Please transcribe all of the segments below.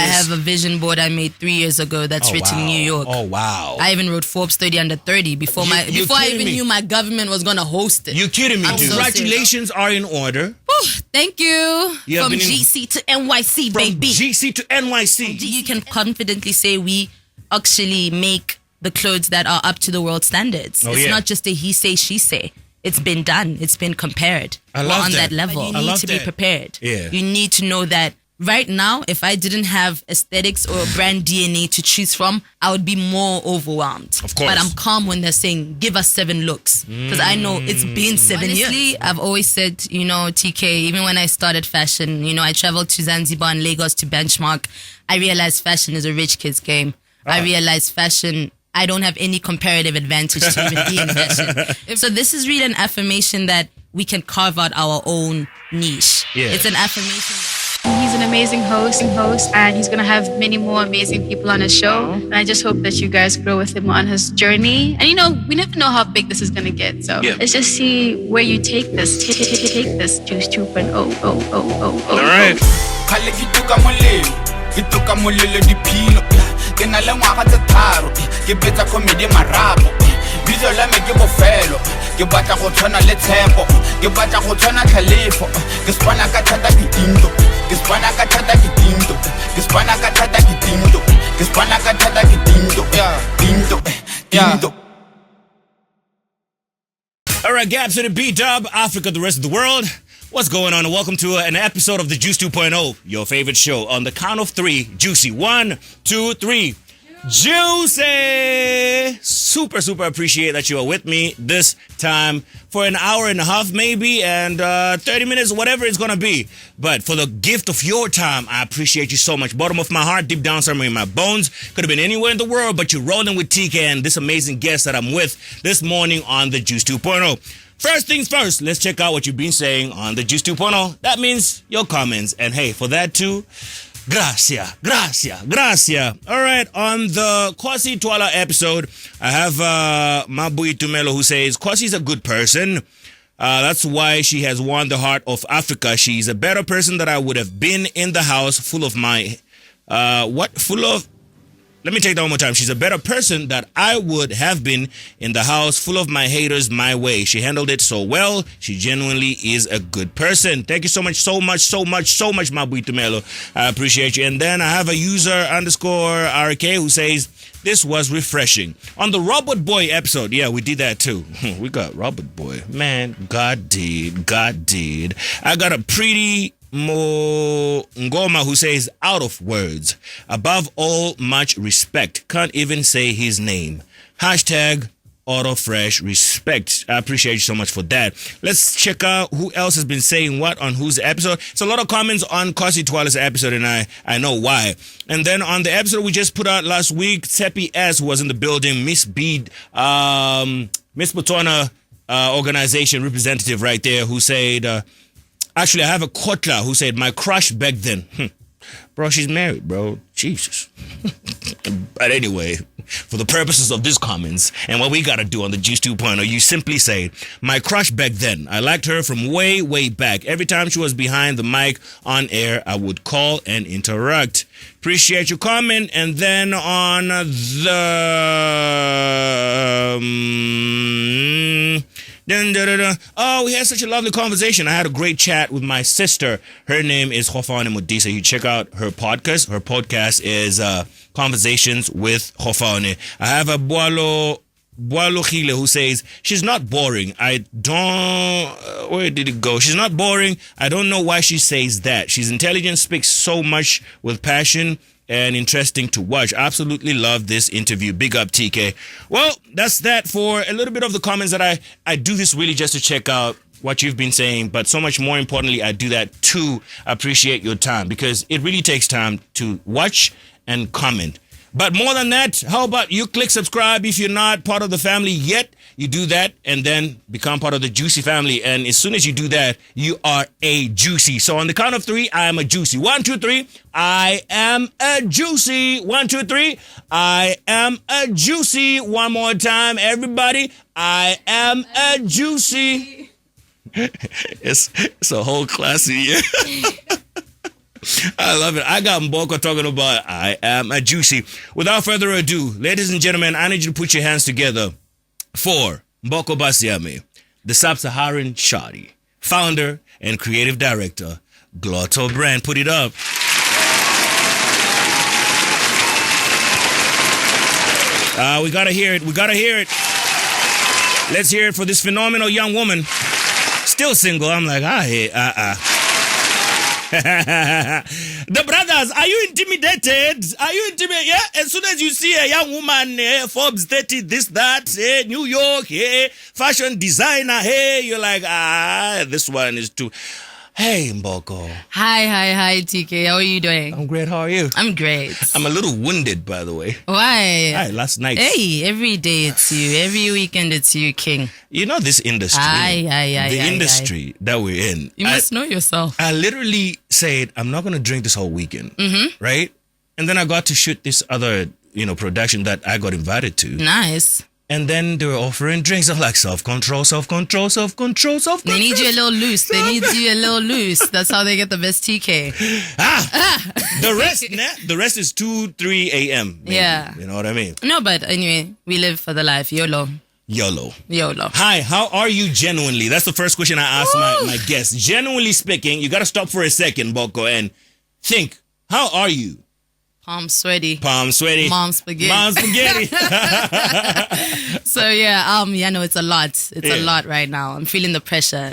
I have a vision board I made 3 years ago that's written New York. Oh, wow. I even wrote Forbes 30 under 30 before I even knew my government was going to host it. You're kidding me, dude. Congratulations are in order. Thank you. From GC to NYC, baby. From GC to NYC. You can confidently say we actually make the clothes that are up to the world standards. It's not just a he say, she say. It's been done. It's been compared. I love on that level. You need to be prepared. Yeah. You need to know that right now, if I didn't have aesthetics or brand DNA to choose from, I would be more overwhelmed. Of course. But I'm calm when they're saying, give us 7 looks. Because I know it's been 7 years. I've always said, TKay, even when I started fashion, I traveled to Zanzibar and Lagos to benchmark. I realized fashion is a rich kid's game. I realized fashion, I don't have any comparative advantage to even be in fashion. So this is really an affirmation that we can carve out our own niche. Yeah. It's an affirmation. He's an amazing host, and he's going to have many more amazing people on his show. And I just hope that you guys grow with him on his journey. And we never know how big this is going to get. So let's just see where you take this. Take this Juice 2.0. All right. Ke na le ngwaga tse tharo ke betsa comedy marapo bitso la me ke bofelo ke batla go tshwana le tshepo ke batla go tshwana tlhalefo ke spana ka thata ke tinto ke spana ka thata ke tinto ke spana ka thata ke tinto ke spana ka thata ke tinto tinto. All right, Gabs to the B-Dub, Africa, the rest of the world. What's going on? And welcome to an episode of the Juice 2.0, your favorite show. On the count of 3, Juicy. 1, 2, 3. Juicy! Super appreciate that you are with me this time for an hour and a half maybe, and 30 minutes, whatever it's going to be. But for the gift of your time, I appreciate you so much. Bottom of my heart, deep down somewhere in my bones. Could have been anywhere in the world, but you're rolling with TKay and this amazing guest that I'm with this morning on the Juice 2.0. First things first, let's check out what you've been saying on the Juice 2.0. That means your comments. And hey, for that too, gracias. All right, on the Kwasi Twala episode, I have Mabui Tumelo who says, Kwasi's a good person. That's why she has won the heart of Africa. She's a better person that I would have been in the house full of my... Let me take that one more time. She's a better person that I would have been in the house full of my haters my way. She handled it so well. She genuinely is a good person. Thank you so much, Mabui Tumelo. I appreciate you. And then I have a user _RK who says, this was refreshing. On the Robert Boy episode, yeah, we did that too. We got Robert Boy. Man, God did. I got a pretty... Mo Ngoma who says, out of words. Above all, much respect. Can't even say his name. Hashtag AutoFresh respect. I appreciate you so much for that. Let's check out who else has been saying what on whose episode. It's a lot of comments on Kwasi Twala's episode, and I know why. And then on the episode we just put out last week, Tsepi S was in the building. Miss Bede, Miss Botswana organization representative right there who said... Actually, I have a Kotla who said, my crush back then. Bro, she's married, bro. Jesus. But anyway, for the purposes of these comments and what we got to do on the Juice 2.0, you simply say, my crush back then. I liked her from way back. Every time she was behind the mic on air, I would call and interact. Appreciate your comment. And then on the... Oh, we had such a lovely conversation. I had a great chat with my sister. Her name is Hofane Modisa. You check out her podcast. Her podcast is Conversations with Hofane. I have a Boalo Khile who says, she's not boring. I don't... where did it go? She's not boring. I don't know why she says that. She's intelligent, speaks so much with passion, and interesting to watch. Absolutely love this interview. Big up, TKay. Well, that's that for a little bit of the comments that I do this really just to check out what you've been saying, but so much more importantly, I do that to appreciate your time, because it really takes time to watch and comment. But more than that, how about you click subscribe if you're not part of the family yet? You do that and then become part of the Juicy family. And as soon as you do that, you are a Juicy. So on the count of 3, I am a Juicy. 1, 2, 3, I am a Juicy. 1, 2, 3, I am a Juicy. One more time, everybody. I am a Juicy. It's a whole classy, yeah. I love it. I got Mboko talking about I am a juicy. Without further ado, ladies and gentlemen, I need you to put your hands together for Mboko Basiami, the Sub-Saharan Shawty, founder and creative director, Glotto brand. Put it up. We gotta hear it. We gotta hear it. Let's hear it for this phenomenal young woman. Still single. I'm like, The brothers, are you intimidated? Are you intimidated? Yeah. As soon as you see a young woman, Forbes 30, this, that, New York, fashion designer, you're like, this one is too. Hey, Mboko. Hi, TKay. How are you doing? I'm great. How are you? I'm great. I'm a little wounded, by the way. Why? Hi, last night. Hey, every day it's you. Every weekend it's you, King. You know this industry. The industry that we're in. You must know yourself. I literally said, I'm not going to drink this whole weekend. Mm-hmm. Right? And then I got to shoot this other, production that I got invited to. Nice. And then they were offering drinks. I'm like, self-control. They need you a little loose. That's how they get the best TK. The rest is 2-3 a.m. maybe. Yeah. You know what I mean? No, but anyway, we live for the life. YOLO. Hi, how are you genuinely? That's the first question I ask my guests. Genuinely speaking, you got to stop for a second, Mboko, and think, how are you? Palm sweaty. Mom spaghetti. So yeah, no, it's a lot. It's a lot right now. I'm feeling the pressure.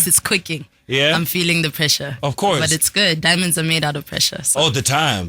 It's quicking. Yeah. I'm feeling the pressure. Of course. But it's good. Diamonds are made out of pressure. So. All the time.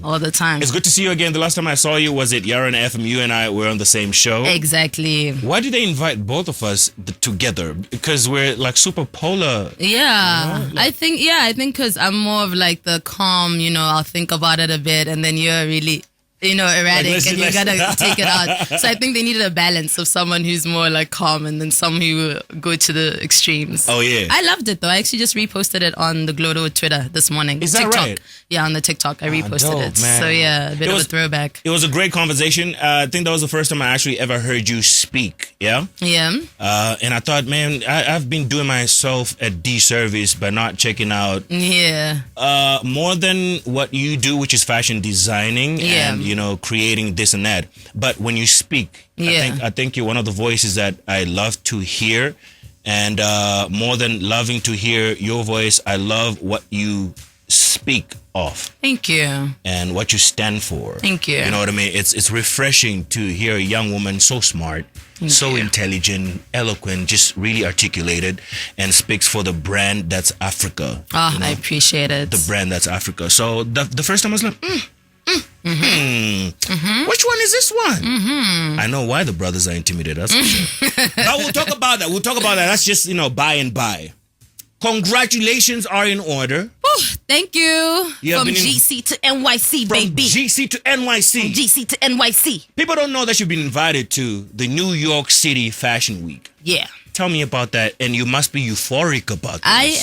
It's good to see you again. The last time I saw you was at Yaran FM. You and I were on the same show. Exactly. Why did they invite both of us together? Because we're like super polar. Yeah. I think because I'm more of like the calm, I'll think about it a bit, and then you're really... erratic, and you gotta take it out. So I think they needed a balance of someone who's more like calm and then some who go to the extremes. Oh yeah. I loved it though. I actually just reposted it on the Glotto Twitter this morning. Is that TikTok. right? Yeah, on the TikTok. I reposted dope, it. man. So yeah, a bit of a throwback. It was a great conversation. I think that was the first time I actually ever heard you speak. Yeah? Yeah. And I thought, man, I've been doing myself a disservice by not checking out more than what you do, which is fashion designing and creating this and that. But when you speak, I think you're one of the voices that I love to hear. And more than loving to hear your voice, I love what you speak of. Thank you. And what you stand for. Thank you. You know what I mean? It's refreshing to hear a young woman so smart, so intelligent, eloquent, just really articulated, and speaks for the brand that's Africa. I appreciate it. The brand that's Africa. So the first time I was like, which one is this one? I know why the brothers are intimidated, that's for sure. But we'll talk about that. That's just, by and by. Congratulations are in order. Thank you. From GC to NYC, baby. GC to NYC. From GC to NYC. People don't know that you've been invited to the New York City Fashion Week. Yeah. Tell me about that, and you must be euphoric about this.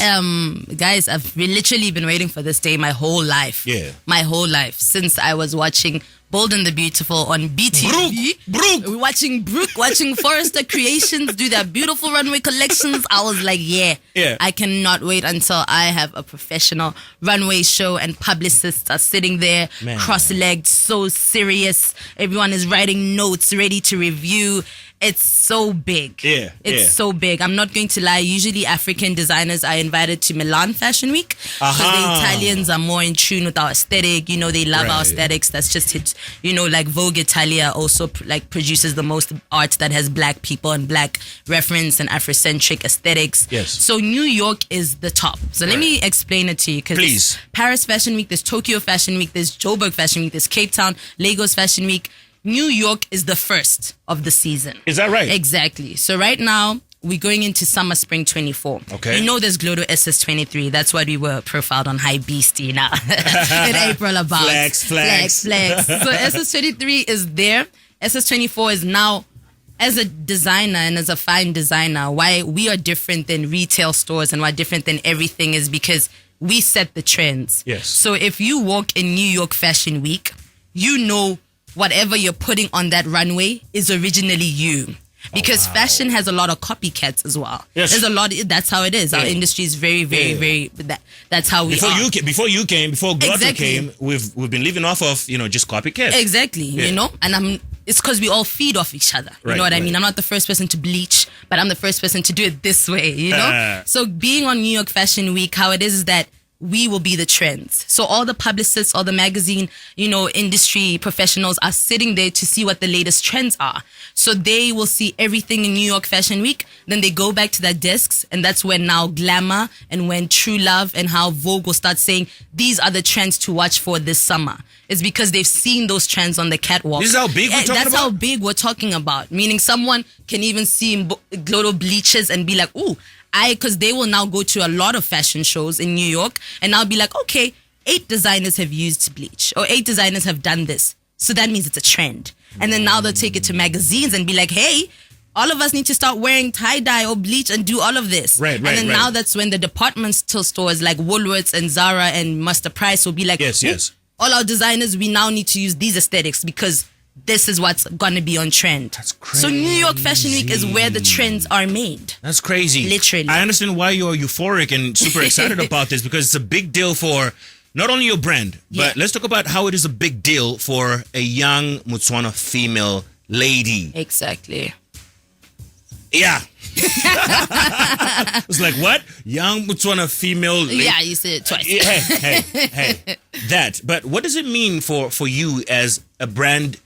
Guys, I've literally been waiting for this day my whole life. Yeah. My whole life, since I was watching Bold and the Beautiful on BTV. Brooke. Watching Forrester Creations do their beautiful runway collections. I was like, I cannot wait until I have a professional runway show and publicists are sitting there cross-legged, so serious. Everyone is writing notes, ready to review. It's so big. It's so big. I'm not going to lie. Usually African designers are invited to Milan Fashion Week because the Italians are more in tune with our aesthetic. They love our aesthetics. That's just it. Like Vogue Italia also produces the most art that has black people and black reference and Afrocentric aesthetics. Yes. So New York is the top. So let me explain it to you. Please. Paris Fashion Week, there's Tokyo Fashion Week, there's Joburg Fashion Week, there's Cape Town, Lagos Fashion Week. New York is the first of the season. Is that right? Exactly. So right now, we're going into summer spring 24. Okay. There's Glotto SS23. That's what we were profiled on High Beastie now in April about. Flex. So SS23 is there. SS24 is now, as a designer and as a fine designer, why we are different than retail stores and why different than everything is because we set the trends. Yes. So if you walk in New York Fashion Week, whatever you're putting on that runway is originally you. because fashion has a lot of copycats as well. Yes. There's a lot. That's how it is. Our Yeah. industry is very, very, very. That's how we Before are. before you came, before Glotto Exactly. came, we've been living off of just copycats. Exactly. Yeah. You know, and it's because we all feed off each other. You Right, know what I right. mean? I'm not the first person to bleach, but I'm the first person to do it this way, you know? So being on New York Fashion Week, how it is that we will be the trends. So all the publicists, all the magazine, industry professionals are sitting there to see what the latest trends are. So they will see everything in New York Fashion Week. Then they go back to their desks, and that's when now Glamour and when True Love and how Vogue will start saying, these are the trends to watch for this summer. It's because they've seen those trends on the catwalk. This is how big we're talking That's about? how big we're talking about. Meaning someone can even see Glotto bleaches and be like, ooh, because they will now go to a lot of fashion shows in New York, and I'll be like, okay, 8 designers have used bleach, or 8 designers have done this. So that means it's a trend. And then now they'll take it to magazines and be like, hey, all of us need to start wearing tie-dye or bleach and do all of this. Right, and then right. now that's when the department stores like Woolworths and Zara and Master Price will be like, Yes, yes. all our designers, we now need to use these aesthetics because this is what's gonna be on trend. That's So New York Fashion Week is where the trends are made. That's crazy. Literally. I understand why you're euphoric and super excited about this, because it's a big deal for not only your brand, but Yeah. let's talk about how it is a big deal for a young Botswana female lady. Exactly. Yeah. It's like, what? Young Botswana female lady. Yeah, you said it twice. Hey. That. But what does it mean for you as a brand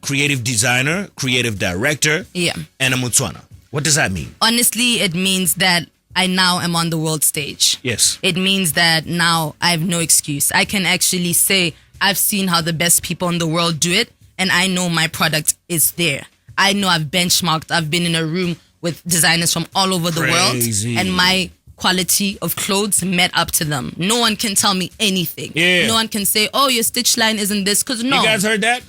creative designer, creative director, Yeah. and a Botswana? What does that mean? Honestly, it means that I now am on the world stage. Yes. It means that now I have no excuse. I can actually say I've seen how the best people in the world do it, and I know my product is there. I know I've benchmarked. I've been in a room with designers from all over the Crazy. world, and my quality of clothes met up to them. No one can tell me anything. Yeah. No one can say, oh, your stitch line isn't this, because no. You guys heard that?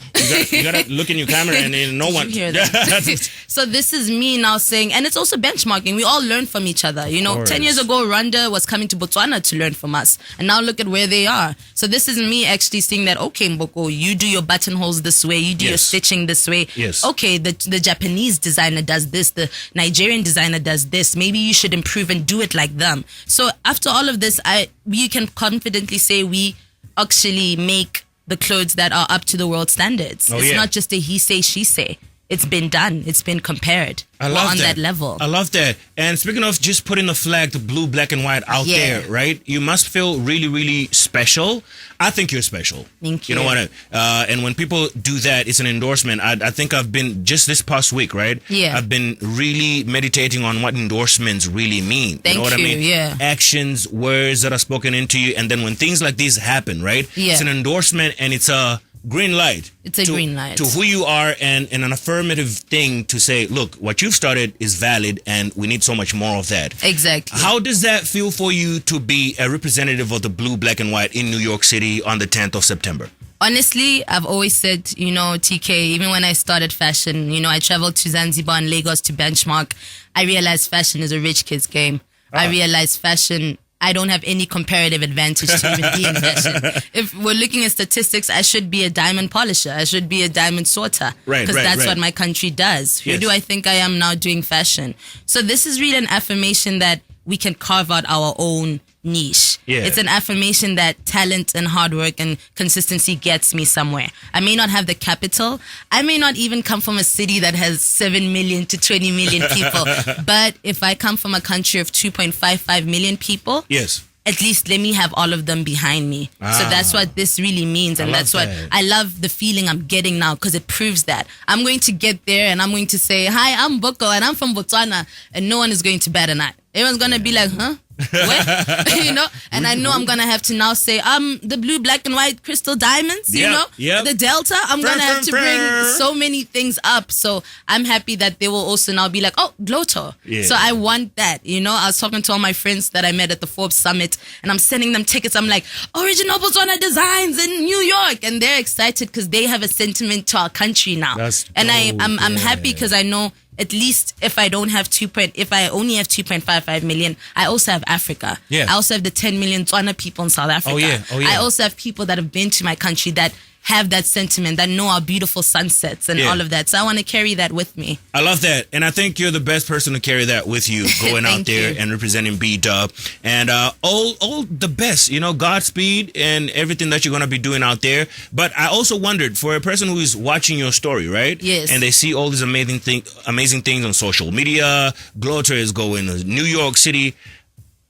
You gotta look in your camera and then no one. You hear that? So this is me now saying, and it's also benchmarking. We all learn from each other. 10 years ago, Rwanda was coming to Botswana to learn from us. And now look at where they are. So this is me actually saying that, okay, Mboko, you do your buttonholes this way. You do your Yes. stitching this way. Yes. Okay, the Japanese designer does this. The Nigerian designer does this. Maybe you should improve and do it like them. So after all of this, you can confidently say we actually make the clothes that are up to the world standards. Oh, It's yeah. not just a he say, she say. It's been done. It's been compared. I We're love on that level. I love that. And speaking of just putting the flag, the blue, black, and white out Yeah. there, right? You must feel really, really special. I think you're special. Thank You know you. what? And when people do that, it's an endorsement. I think I've been just this past week, right? Yeah. I've been really meditating on what endorsements really mean. Thank you know what I you, mean? yeah. Actions, words that are spoken into you, and then when things like this happen, right? Yeah. It's an endorsement, and it's a green light. It's a green light. To who you are, and an affirmative thing to say, look, what you've started is valid and we need so much more of that. Exactly. How does that feel for you to be a representative of the blue, black, and white in New York City on the 10th of September? Honestly, I've always said, TKay, even when I started fashion, I traveled to Zanzibar and Lagos to benchmark. I realized fashion is a rich kid's game. I realized fashion, I don't have any comparative advantage to even be in fashion. If we're looking at statistics, I should be a diamond polisher. I should be a diamond sorter. Right, Because right, that's right. what my country does. Who Yes. do I think I am now doing fashion? So this is really an affirmation that we can carve out our own niche. Yeah. It's an affirmation that talent and hard work and consistency gets me somewhere. I may not have the capital. I may not even come from a city that has 7 million to 20 million people. But if I come from a country of 2.55 million people, Yes. at least let me have all of them behind me. So that's what this really means. And love that's what that. I love the feeling I'm getting now, because it proves that I'm going to get there and I'm going to say, hi, I'm Mboko and I'm from Botswana, and no one is going to bat an eye. Everyone's going to be like, huh? What? And I know I'm going to have to now say, the blue, black, and white crystal diamonds, Yep. the Delta. I'm going to have to bring so many things up. So I'm happy that they will also now be like, oh, Glotto. Yeah. So I want that, I was talking to all my friends that I met at the Forbes Summit, and I'm sending them tickets. I'm like, original Botswana designs in New York. And they're excited because they have a sentiment to our country now. That's and I'm dope, happy because I know, at least if I only have 2.55 million, I also have Africa. Yeah. I also have the 10 million Tswana people in South Africa. Oh, yeah. I also have people that have been to my country that have that sentiment, that know our beautiful sunsets and all of that. So I want to carry that with me. I love that. And I think you're the best person to carry that with you, going out there and representing B-Dub. And all the best, you know, Godspeed and everything that you're going to be doing out there. But I also wondered, for a person who is watching your story, right? Yes. And they see all these amazing things on social media, Glotto is going to New York City.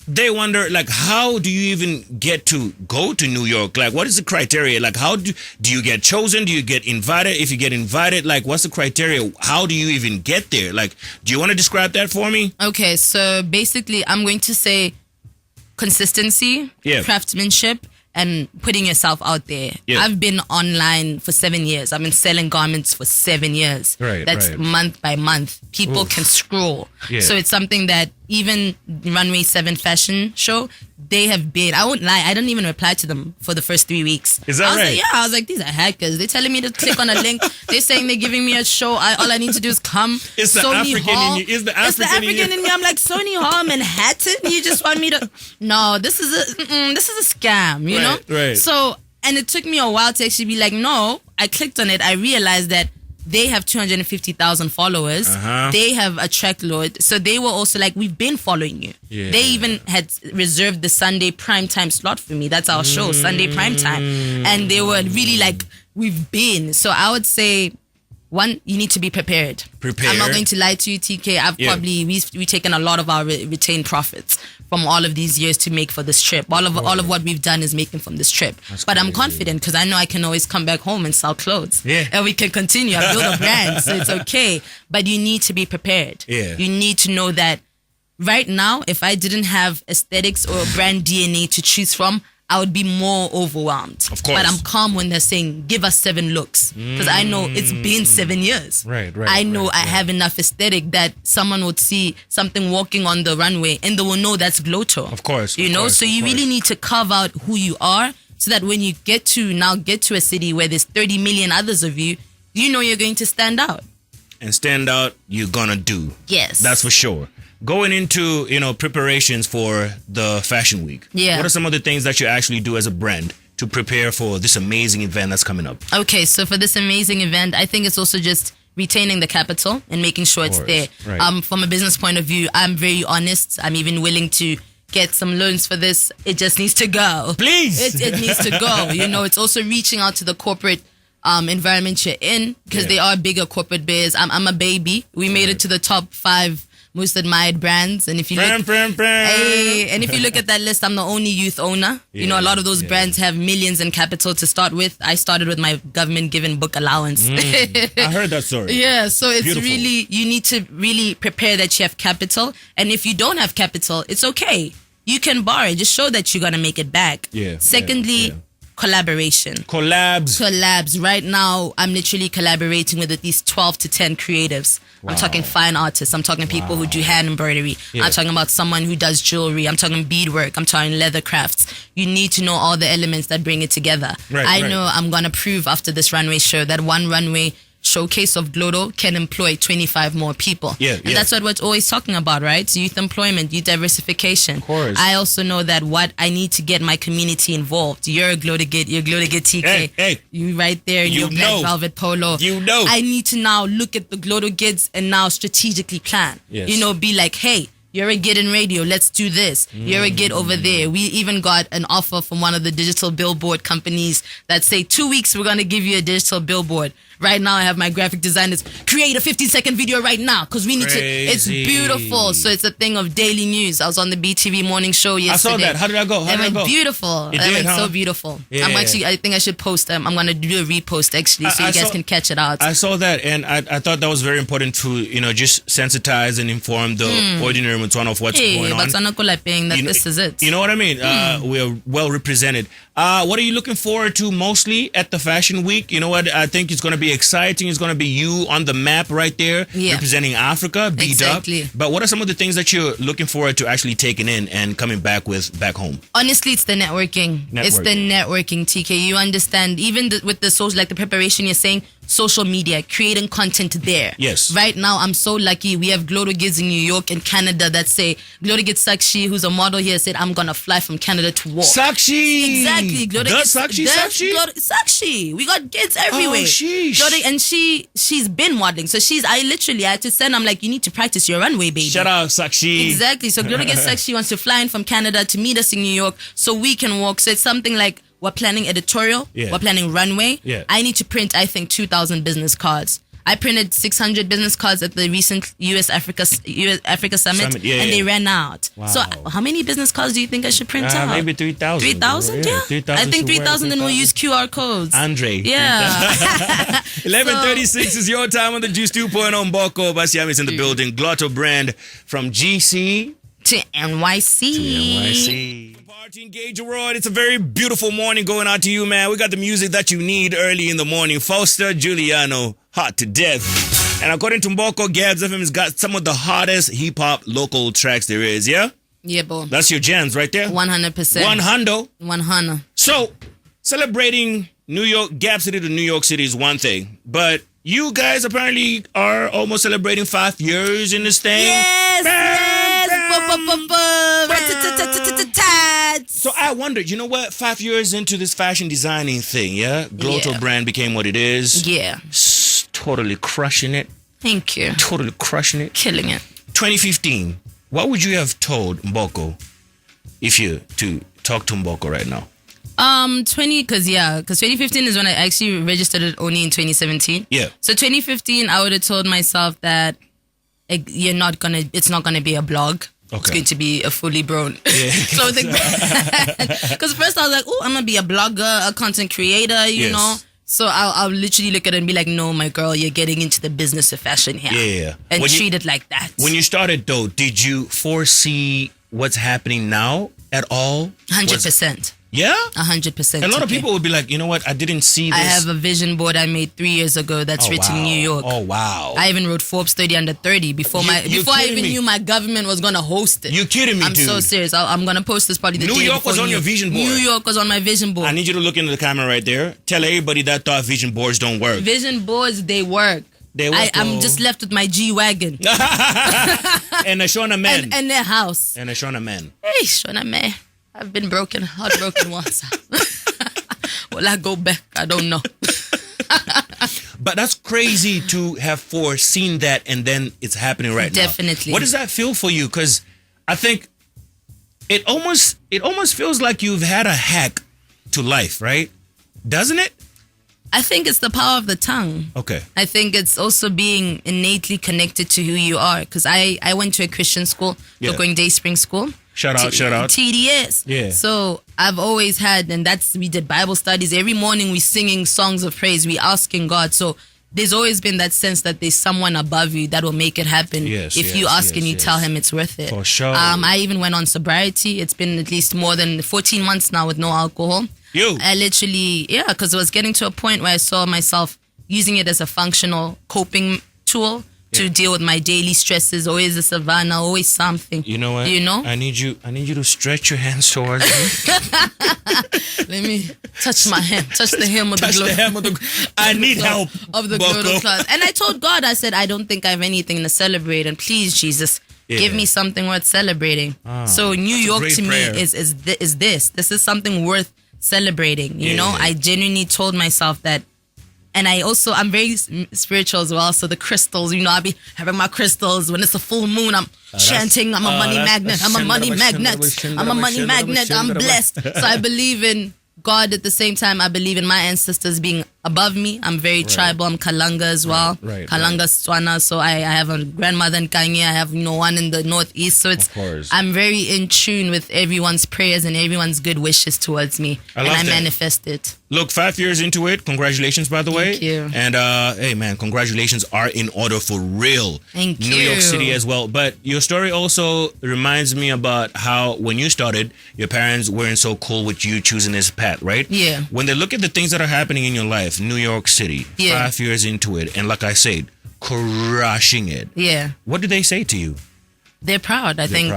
They wonder, like, how do you even get to go to New York? Like, what is the criteria? Like, how do you get chosen? Do you get invited? If you get invited, like, what's the criteria? How do you even get there? Like, do you want to describe that for me? Okay, so basically, I'm going to say consistency, craftsmanship, and putting yourself out there. I've been online for 7 years. I've been selling garments for 7 years. That's month by month. People can scroll. So it's something that even Runway 7 fashion show, they have been, I won't lie, I didn't even reply to them for the first 3 weeks. Is that right? Like, I was like, these are hackers. They're telling me to click on a link. They're saying they're giving me a show. All I need to do is come. It's the Sony African Hall. in you. It's the African in me. I'm like, Sony Hall, Manhattan? You just want me to... No, this is a scam, you know? Right. So, and it took me a while to actually be like, no. I clicked on it. I realized that they have 250,000 followers. They have a track load. So they were also like, we've been following you. They even had reserved the Sunday primetime slot for me. That's our show, Sunday primetime. And they were really like, we've been. So I would say, one, you need to be prepared. I'm not going to lie to you, TKay. We've taken a lot of our retained profits from all of these years to make for this trip. All of what we've done is making from this trip. But I'm confident because I know I can always come back home and sell clothes. And we can continue. I build a brand, so it's okay. But you need to be prepared. You need to know that right now, if I didn't have aesthetics or brand DNA to choose from, I would be more overwhelmed. Of course. But I'm calm when they're saying, give us 7 looks. Because I know it's been 7 years. I know I have enough aesthetic that someone would see something walking on the runway and they will know that's Glotto. Of course. You know, so you really need to carve out who you are so that when you get to a city where there's 30 million others of you, you know you're going to stand out. And stand out, you're gonna do. Yes. That's for sure. Going into, you know, preparations for the fashion week. What are some of the things that you actually do as a brand to prepare for this amazing event that's coming up? Okay, so for this amazing event, I think it's also just retaining the capital and making sure it's there. From a business point of view, I'm very honest. I'm even willing to get some loans for this. It just needs to go. Please. It needs to go. You know, it's also reaching out to the corporate environment you're in because they are bigger corporate bears. I'm a baby. We made it to the top 5 most admired brands, and if you look at that list, I'm the only youth owner. You know, a lot of those brands have millions in capital to start with. I started with my government-given book allowance. I heard that story. So it's beautiful. Really, you need to really prepare that you have capital, and if you don't have capital, it's okay. You can borrow. Just show that you're gonna make it back. Secondly, collaboration. Collabs. Right now, I'm literally collaborating with at least 12 to 10 creatives. I'm talking fine artists. I'm talking people who do hand embroidery. I'm talking about someone who does jewelry. I'm talking beadwork. I'm talking leather crafts. You need to know all the elements that bring it together. I know I'm going to prove after this runway show that one runway showcase of Glotto can employ 25 more people. And that's what we're always talking about, right? Youth employment, youth diversification. Of course. I also know that what I need to get my community involved. You're a Glotto Git, TKay. Hey. You right there in your black velvet polo. I need to now look at the Glotto Gits and now strategically plan. You know, be like, hey, you're a Git in radio, let's do this. You're a Git over there. We even got an offer from one of the digital billboard companies that say 2 weeks we're going to give you a digital billboard. Right now I have my graphic designers create a 15-second video right now because we need to. It's beautiful. So it's a thing of daily news. I was on the BTV morning show yesterday. I saw that. How did that go? It went beautiful. It went so beautiful. I think I should post them. I'm going to do a repost actually so you guys can catch it out. I saw that and I thought that was very important to, you know, just sensitize and inform the ordinary Botswana of what's going on. This is it. You know what I mean? We are well represented. What are you looking forward to mostly at the fashion week? You know what? I think it's going to be exciting. It's going to be you on the map right there representing Africa, B-Dub. But what are some of the things that you're looking forward to actually taking in and coming back with back home? Honestly, it's the networking. It's the networking, TKay. You understand, even with the social, like the preparation you're saying, social media, creating content there. Yes. Right now, I'm so lucky. We have Glotto Gigs in New York and Canada that say, Glotto Gigs Sakshi, who's a model here, said, I'm going to fly from Canada to walk. Sakshi! Exactly. Glotto Gigs Sakshi? Sakshi. We got kids everywhere. Oh, sheesh. Glotto, and she's been modeling. So I had to send, I'm like, you need to practice your runway, baby. Shout out, Sakshi. Exactly. So Glotto Gigs Sakshi wants to fly in from Canada to meet us in New York so we can walk. So it's something like, we're planning editorial. Yeah. We're planning runway. Yeah. I need to print, I think, 2,000 business cards. I printed 600 business cards at the recent US Africa Summit, and they ran out. Wow. So how many business cards do you think I should print out? Maybe 3,000. 3,000? Yeah. 3,000 I think 3,000, then we'll use QR codes. Andre. Yeah. 11:36 is your time on the Juice 2.0. Mboko Basiami is in the building. Glotto brand from GC to NYC. Party Engage Award. It's a very beautiful morning going out to you, man. We got the music that you need early in the morning. Foster Giuliano, hot to death. And according to Mboko, GabzFM has got some of the hottest hip-hop local tracks there is, yeah? Yeah, boy. That's your jams right there? 100%. 100. So, celebrating New York, Gap City to New York City is one thing, but you guys apparently are almost celebrating 5 years in this thing. Yes. So I wondered, you know what? 5 years into this fashion designing thing, yeah? Glotto brand became what it is. Yeah. Totally crushing it. Thank you. Totally crushing it. Killing it. 2015. What would you have told Mboko if you to talk to Mboko right now? Because 2015 is when I actually registered it only in 2017. Yeah. So 2015, I would have told myself that it's not gonna be a blog. Okay. It's going to be a fully grown. Yeah. So because first I was like, oh, I'm gonna be a blogger, a content creator, you know. So I'll literally look at it and be like, no, my girl, you're getting into the business of fashion here. Yeah. And treat it like that. When you started though, did you foresee what's happening now at all? 100%. Yeah? 100%. A lot of people would be like, you know what? I didn't see this. I have a vision board I made 3 years ago that's written in New York. Oh, wow. I even wrote Forbes 30 under 30 before I even knew my government was going to host it. You kidding me, I'm dude? so serious. I'm going to post this probably the day New York before was on your vision board. New York was on my vision board. I need you to look into the camera right there. Tell everybody that thought vision boards don't work. Vision boards, they work. I'm just left with my G-Wagon. And a Shona man. And their house. And a Shona man. Hey, Shona man. I've been heartbroken once. Will I go back? I don't know. But that's crazy to have foreseen that and then it's happening right now. Definitely. What does that feel for you? Because I think it almost feels like you've had a hack to life, right? Doesn't it? I think it's the power of the tongue. Okay. I think it's also being innately connected to who you are. Because I went to a Christian school, going Day Spring School. Shout out. TDS. Yeah. So I've always had, and we did Bible studies. Every morning we singing songs of praise. We asking God. So there's always been that sense that there's someone above you that will make it happen. If you ask and you tell him it's worth it. For sure. I even went on sobriety. It's been at least more than 14 months now with no alcohol. I literally, because it was getting to a point where I saw myself using it as a functional coping tool to deal with my daily stresses. Always a savannah, always something. You know what? I need you to stretch your hands towards me. Let me touch my hem. Touch the hem of the Glotto. The hem of the. I need help of the Glotto class. And I told God, I said, I don't think I have anything to celebrate. And please, Jesus, give me something worth celebrating. So New York to me is this. This is something worth celebrating. You know, I genuinely told myself that. And I'm very spiritual as well. So the crystals, I be having my crystals. When it's a full moon, I'm chanting, I'm a money magnet. I'm a money magnet. I'm a money magnet. I'm blessed. So I believe in God at the same time. I believe in my ancestors being above me. I'm very tribal. I'm Kalanga as well. Kalanga Setswana. So I have a grandmother in Kanye. I have one in the northeast. So I'm very in tune with everyone's prayers and everyone's good wishes towards me. I manifest it. Look, 5 years into it. Congratulations, by the way. Thank you. And hey, man, congratulations are in order for real. Thank you. New York City as well. But your story also reminds me about how when you started, your parents weren't so cool with you choosing this path, right? Yeah. When they look at the things that are happening in your life, New York City, 5 years into it, and like I said, crushing it. Yeah. What do they say to you? They're proud. I think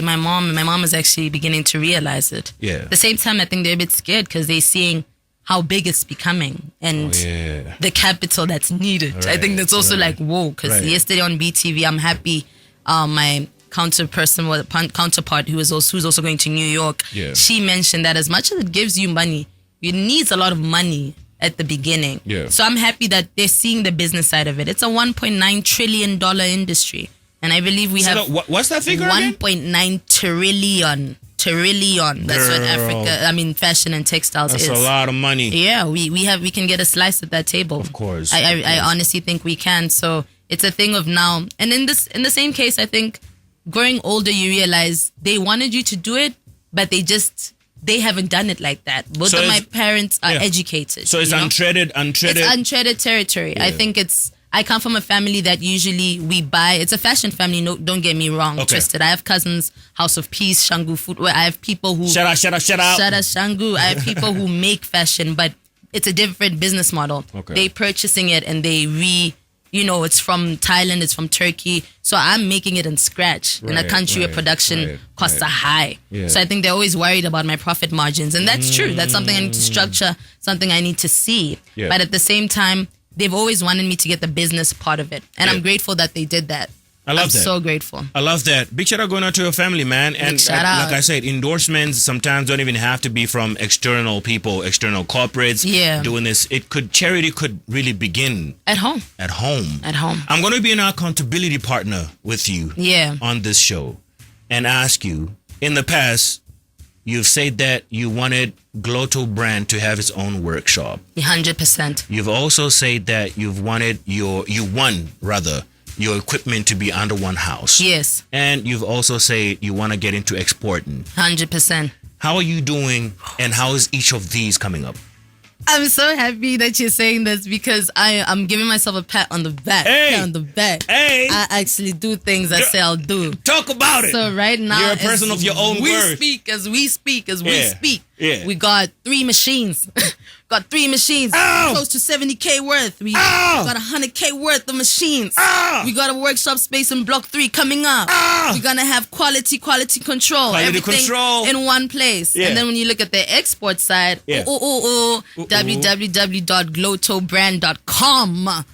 my mom is actually beginning to realize it. Yeah. At the same time, I think they're a bit scared because they're seeing how big it's becoming and the capital that's needed. Right, I think that's also like, whoa, because Right. yesterday on BTV, I'm happy my counterpart who's also going to New York, she mentioned that as much as it gives you money, it needs a lot of money at the beginning. So I'm happy that they're seeing the business side of it. It's a $1.9 trillion industry. And I believe we have... What's that figure again? 1.9 trillion. That's what Africa, fashion and textiles is. That's a lot of money. Yeah, we can get a slice at that table. Of course. I honestly think we can. So it's a thing of now. And in the same case, I think growing older, you realize they wanted you to do it, but they haven't done it like that. Both of my parents are educated. So it's untreaded. It's untreaded territory. I think I come from a family that usually we buy. It's a fashion family. No, don't get me wrong. Twisted. I have cousins, House of Peace, Shangu Footwear. I have people who shut up. Shangu. I have people who make fashion, but it's a different business model. They purchasing it and they it's from Thailand, it's from Turkey. So I'm making it in scratch in a country where production costs are high. So I think they're always worried about my profit margins. And that's true. That's something I need to structure, something I need to see. But at the same time, they've always wanted me to get the business part of it. And I'm grateful that they did that. I love I'm that. so grateful. I love that. Big shout out going out to your family, man. And shout out. Like I said, endorsements sometimes don't even have to be from external people, external corporates doing this. Charity could really begin at home. At home. I'm going to be an accountability partner with you on this show and ask you, in the past, you've said that you wanted Glotto brand to have its own workshop. 100%. You've also said that you won your equipment to be under one house. Yes. And you've also said you want to get into exporting. 100%. How are you doing and how is each of these coming up? I'm so happy that you're saying this because I'm giving myself a pat on the back. Hey. On the back. Hey. I actually do things I say I'll do. Talk about it. So right now, you're a person of your own word. As we speak. Yeah. We got 3 machines. Got 3 machines. Close to 70K worth. We got 100K worth of machines. We got a workshop space in Block 3 coming up. We're going to have quality control. Everything in one place. And then when you look at the export side, www.glottobrand.com.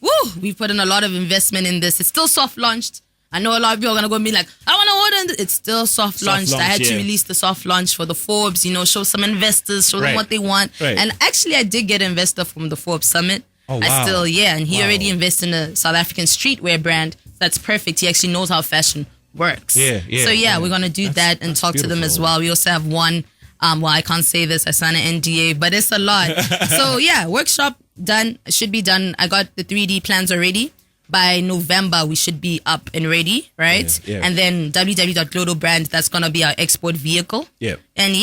Woo! We've put in a lot of investment in this. It's still soft launched. I know a lot of people are going to go and be like, I want to order. It's still soft launched. I had to release the soft launch for the Forbes, show some investors, show them what they want. And actually, I did get an investor from the Forbes Summit. Oh, wow. And he already invested in a South African streetwear brand. That's perfect. He actually knows how fashion works. So we're going to do that and talk to them as well. We also have one, I can't say this. I signed an NDA, but it's a lot. So workshop done. It should be done. I got the 3D plans already. By November, we should be up and ready, right? And then www.glotto brand, that's going to be our export vehicle. And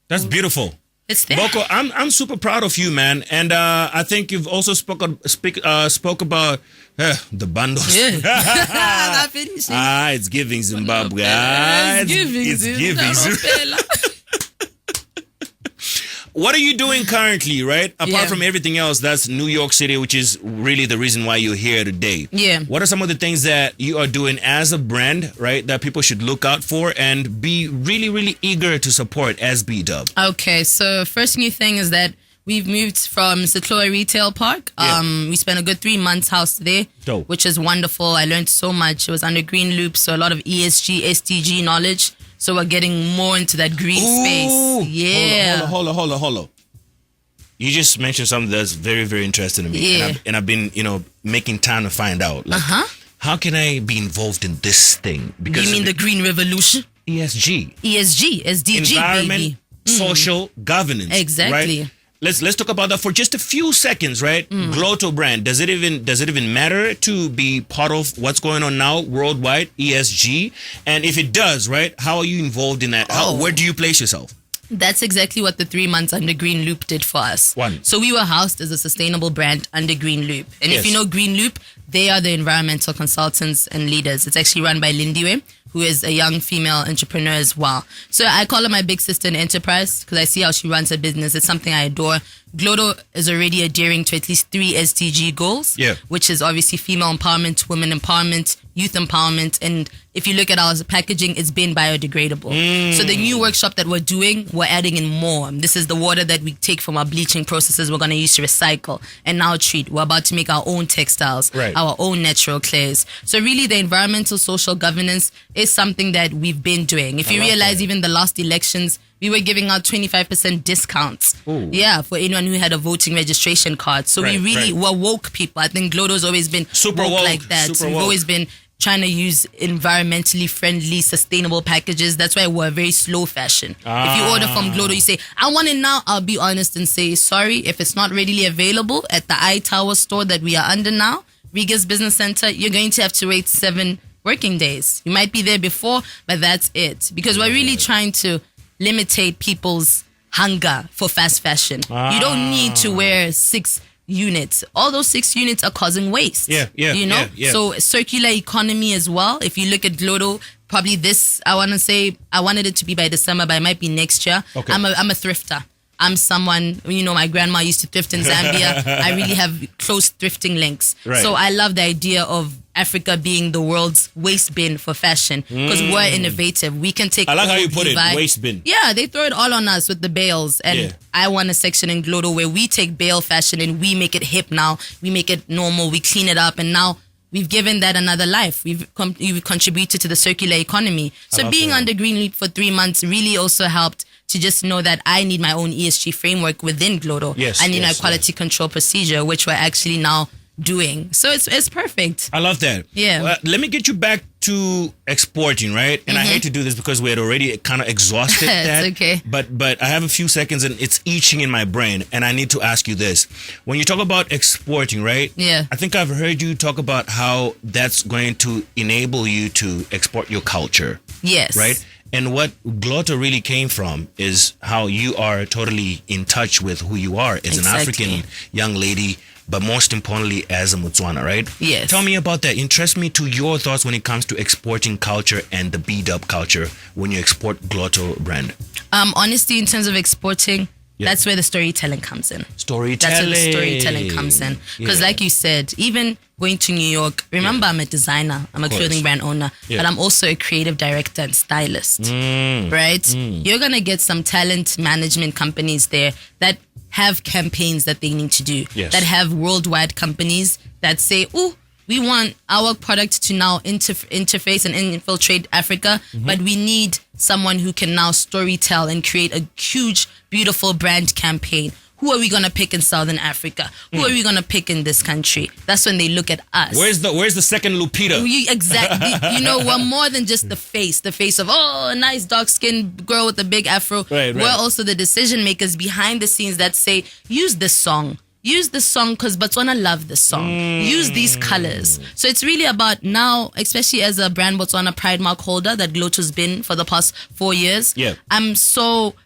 that's beautiful. It's there. Mboko, I'm super proud of you, man. And I think you've also spoke about the bundles. Not finishing. It's giving Zimbabwe. It's giving Zimbabwe. What are you doing currently, right? Apart from everything else, that's New York City, which is really the reason why you're here today. What are some of the things that you are doing as a brand, right, that people should look out for and be really, really eager to support as B-Dub? Okay, so first new thing is that we've moved from Setloa Retail Park. We spent a good 3 months house there, which is wonderful. I learned so much. It was under Green Loop, so a lot of ESG, SDG knowledge. So we're getting more into that green space. Hold on. You just mentioned something that's very, very interesting to me. And I've been, making time to find out. Like, how can I be involved in this thing? Because you mean the green revolution? ESG, SDG, environment, baby. Social governance. Exactly. Right? Let's talk about that for just a few seconds, right? Glotto brand. Does it even matter to be part of what's going on now worldwide, ESG? And if it does, right, how are you involved in that? Where do you place yourself? That's exactly what the 3 months under Green Loop did for us. So we were housed as a sustainable brand under Green Loop. And if you know Green Loop, they are the environmental consultants and leaders. It's actually run by Lindiwe, who is a young female entrepreneur as well. So I call her my big sister in enterprise because I see how she runs her business. It's something I adore. Glotto is already adhering to at least 3 SDG goals, which is obviously female empowerment, women empowerment, youth empowerment. And if you look at our packaging, it's been biodegradable. So the new workshop that we're doing, we're adding in more. This is the water that we take from our bleaching processes we're going to use to recycle and now treat. We're about to make our own textiles, our own natural clays. So really the environmental social governance is something that we've been doing. If you realize even the last elections, we were giving out 25% discounts. Yeah, for anyone who had a voting registration card. So we really were woke people. I think Glotto's always been super woke like that. We've always been trying to use environmentally friendly, sustainable packages. That's why we're very slow fashion. If you order from Glotto, you say, I want it now. I'll be honest and say, sorry, if it's not readily available at the iTower store that we are under now, Riga's Business Center, you're going to have to wait 7 working days. You might be there before, but that's it. Because we're really trying to limitate people's hunger for fast fashion. You don't need to wear 6 units. All those 6 units are causing waste. You know? So circular economy as well. If you look at Glotto, probably this, I wanted it to be by December, but it might be next year. I'm a thrifter. I'm someone, my grandma used to thrift in Zambia. I really have close thrifting links. So I love the idea of Africa being the world's waste bin for fashion because we're innovative. We can take. I like how you put it, waste bin. Yeah, they throw it all on us with the bales, and I want a section in Glotto where we take bale fashion and we make it hip now. We make it normal. We clean it up, and now we've given that another life. We've contributed to the circular economy. So being under Green Leaf for 3 months really also helped to just know that I need my own ESG framework within Glotto. I need my quality control procedure, which we're actually now doing. So it's perfect. I love that. Well, let me get you back to exporting, right? And I hate to do this because we had already kind of exhausted that. It's okay. But I have a few seconds and it's itching in my brain. And I need to ask you this. When you talk about exporting, right? I think I've heard you talk about how that's going to enable you to export your culture. Right? And what Glotto really came from is how you are totally in touch with who you are as an African young lady, but most importantly as a Botswana, right? Tell me about that. Interest me to your thoughts when it comes to exporting culture and the B-dub culture when you export Glotto brand. Honestly, in terms of exporting, that's where the storytelling comes in. That's where the storytelling comes in. Because like you said, even going to New York, remember I'm a designer, I'm a clothing brand owner, but I'm also a creative director and stylist, right? You're going to get some talent management companies there that have campaigns that they need to do, that have worldwide companies that say, oh, we want our product to now interface and infiltrate Africa, but we need someone who can now storytell and create a huge, beautiful brand campaign. Who are we going to pick in Southern Africa? Who are we going to pick in this country? That's when they look at us. Where's the second Lupita? Exactly. We're more than just the face of, a nice dark-skinned girl with a big afro. We're also the decision makers behind the scenes that say, use this song. Use this song because Botswana love this song. Use these colors. So it's really about now, especially as a brand Botswana Pride Mark holder that Glotto's been for the past 4 years.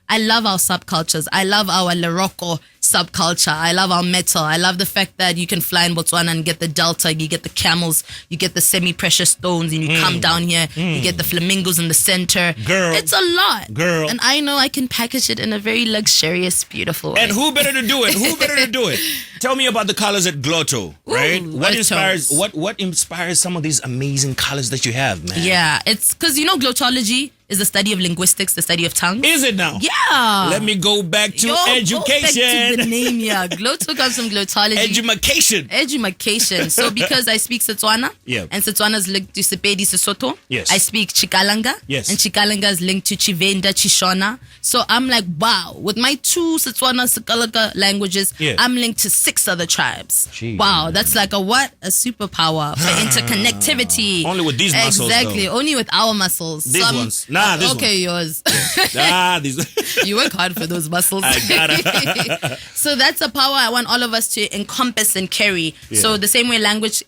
I love our subcultures. I love our Leroko subculture. I love our metal. I love the fact that you can fly in Botswana and get the delta, you get the camels, you get the semi-precious stones, and you come down here, you get the flamingos in the center. Girl. It's a lot. Girl. And I know I can package it in a very luxurious, beautiful way. And who better to do it? Tell me about the colors at Glotto, right? What inspires some of these amazing colors that you have, man? Yeah, it's because, Glottology is the study of linguistics, the study of tongues. Is it now? Yeah. Let me go back to education. Go back to the name, Glotto comes from glottology. Edumacation. So because I speak Setswana, and Setswana is linked to Sepedi Sesotho, I speak Chikalanga, and Chikalanga is linked to Chivenda Chishona. So I'm like, wow, with my 2 Setswana Sikalaka languages, I'm linked to 6 other tribes. Jeez. Wow, that's like a interpower for interconnectivity. Only with these muscles, exactly, only with our muscles. These ones. Nah, this one. Yours. These. You work hard for those muscles. I gotta. So that's a power I want all of us to encompass and carry. So the same way language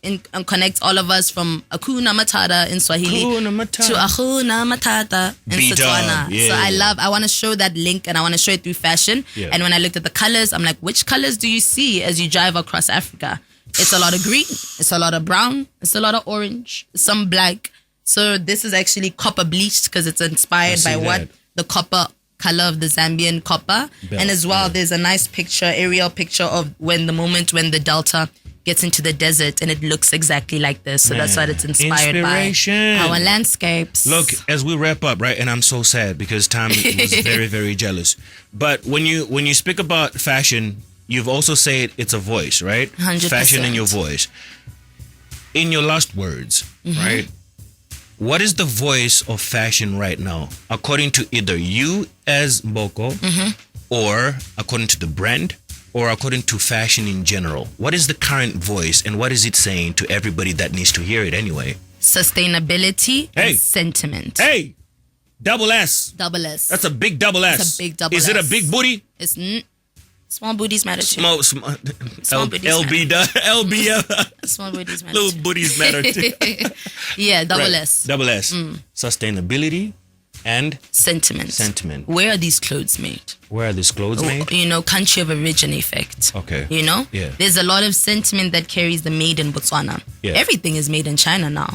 connects all of us from Akuna Matata in Swahili to Akuna Matata in Setswana. So I want to show that link and I want to show it through fashion. And when I looked at the colors, I'm like, which colors do you see as you drive across Africa? It's a lot of green. It's a lot of brown. It's a lot of orange. Some black. So this is actually copper bleached because it's inspired by the copper color of the Zambian copper. And as well, there's a nice aerial picture of when the delta gets into the desert and it looks exactly like this. So that's what it's inspired Inspiration. by. Our landscapes. Look, as we wrap up, right, and I'm so sad because Tom was very, very jealous. But when you speak about fashion, you've also said it's a voice, right? 100%. Fashion in your voice. In your last words, right? What is the voice of fashion right now, according to either you as Mboko, or according to the brand, or according to fashion in general? What is the current voice, and what is it saying to everybody that needs to hear it anyway? Sustainability and sentiment. Hey, double S. Double S. That's a big double S. It's a big double S. Is it a big booty? It's small booties matter too. Small LB. Small booties matter Little too. booties matter too. Yeah, double Right. S. Double S. Sustainability and Sentiment. sentiment. Where are these clothes made? Where are these clothes made? You know, country of origin effect. Okay. You know? Yeah. There's a lot of sentiment that carries the made in Botswana. Yeah. Everything is made in China now.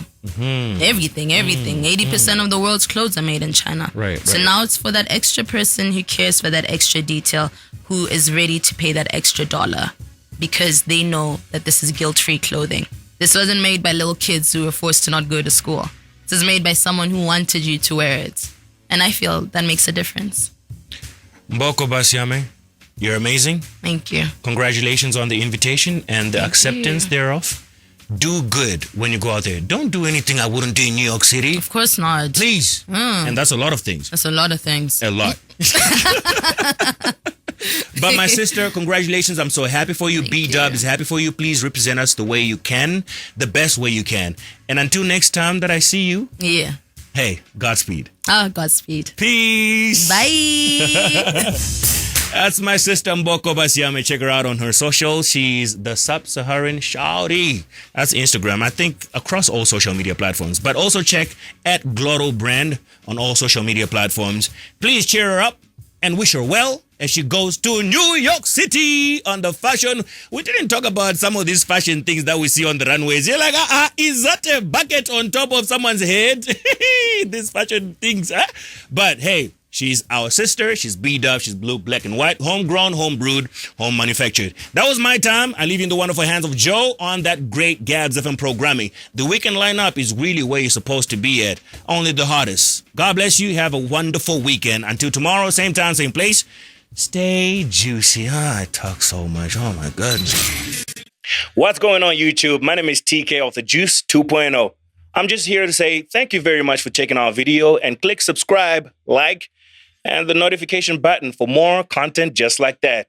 Everything. 80% of the world's clothes are made in China. Right, So right. now it's for that extra person who cares for that extra detail, who is ready to pay that extra dollar because they know that this is guilt-free clothing. This wasn't made by little kids who were forced to not go to school. This is made by someone who wanted you to wear it. And I feel that makes a difference. Mboko Basiami, you're amazing. Thank you. Congratulations on the invitation and the acceptance thereof. Do good when you go out there. Don't do anything I wouldn't do in New York City. Of course not. Please. And that's a lot of things. That's a lot of things. A lot. But my sister, congratulations. I'm so happy for you. B-Dub is happy for you. Please represent us the way you can, the best way you can. And until next time that I see you, Yeah. hey, Godspeed. Godspeed. Peace. Bye. That's my sister Mboko Basiami. Check her out on her social. She's the Sub-Saharan Shawty. That's Instagram. I think across all social media platforms. But also check at Glotto brand on all social media platforms. Please cheer her up and wish her well as she goes to New York City on the fashion. We didn't talk about some of these fashion things that we see on the runways. You're like, is that a bucket on top of someone's head? These fashion things, huh? But hey, she's our sister. She's B-Dub. She's blue, black, and white. Homegrown, home brewed, home manufactured. That was my time. I leave you in the wonderful hands of Joe on that great GabzFM programming. The weekend lineup is really where you're supposed to be at. Only the hottest. God bless you. Have a wonderful weekend. Until tomorrow, same time, same place. Stay juicy. I talk so much. Oh my goodness. What's going on, YouTube? My name is TKay of the Juice 2.0. I'm just here to say thank you very much for checking our video and click subscribe, like, and the notification button for more content just like that.